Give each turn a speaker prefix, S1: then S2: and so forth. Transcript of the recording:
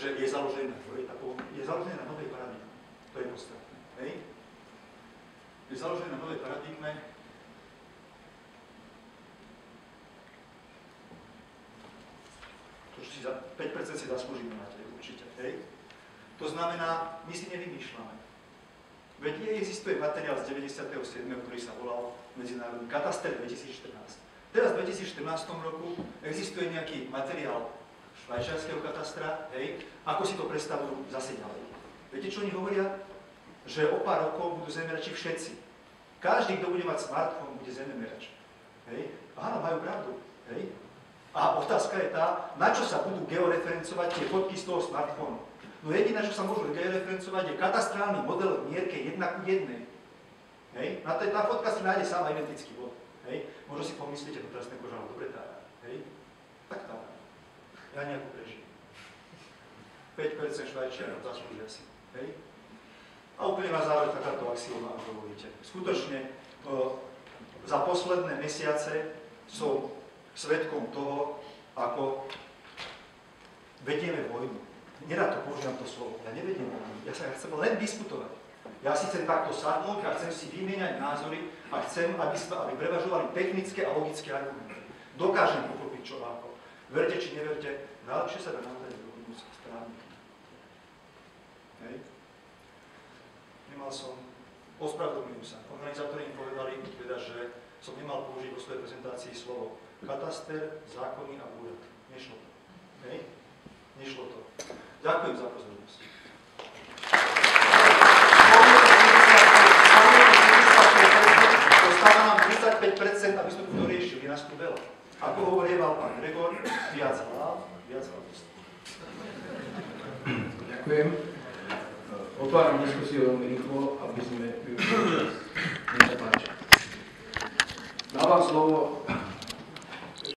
S1: že je založené na novej paradigme. To je podstatné. Hej? Je založené na novej paradigme. To si za 5% si zaslúžime na tej určite. Hej? To znamená, my si nevymýšľame. Veď existuje materiál z 97., ktorý sa volal Medzinárodný kataster 2014. Teraz v 2014 roku existuje nejaký materiál švajčiarskeho katastra, hej, ako si to predstavujú zase ďalej. Viete, čo oni hovoria? Že o pár rokov budú zemerači všetci. Každý, kto bude mať smartfón, bude zemerač. Hej? Áno, majú pravdu. Hej? A otázka je tá, na čo sa budú georeferencovať tie fotky z toho smartfónu. No jediné, čo sa môžu georeferencovať, je katastrálny model v mierke 1:1. Hej? Na tá fotka si nájde sama identický bod. Hej? Možno si pomyslíte, to teraz ten kožal dobre tára. Hej? Tak tá. Ja nejako prežijem. 5% Švajčiarov zaslúžia si. Hej? A úplne na záver takáto axioma, ak dovolíte. Skutočne za posledné mesiace som svedkom toho, ako vedieme vojnu. Nerad to používam to slovo. Ja nevediem vojnu. Ja chcem len diskutovať. Ja si chcem takto sadnúť a chcem si vymieňať názory a chcem, aby prevažovali technické a logické argumenty. Dokážem pochopiť čo ako. Verte či neverte, najlepšie sa dá naozaj dohodnúť s právnikmi. Hej? Nemal som, ospravedlňujem sa. Organizátori im povedali, teda, že som nemal použiť vo svojej prezentácii slovo kataster, zákony a úrad. Nešlo to. Hej? Nešlo to. Ďakujem za pozornosť. Ostáva nám 35%, aby sme to riešili. Je nás tu veľa. Ako hovorieval pán Gregor, viac hlav, viac hlav.
S2: Ďakujem. Otváram diskusiu veľmi rýchlo, aby sme využili čas. Nech sa páči. Dávam slovo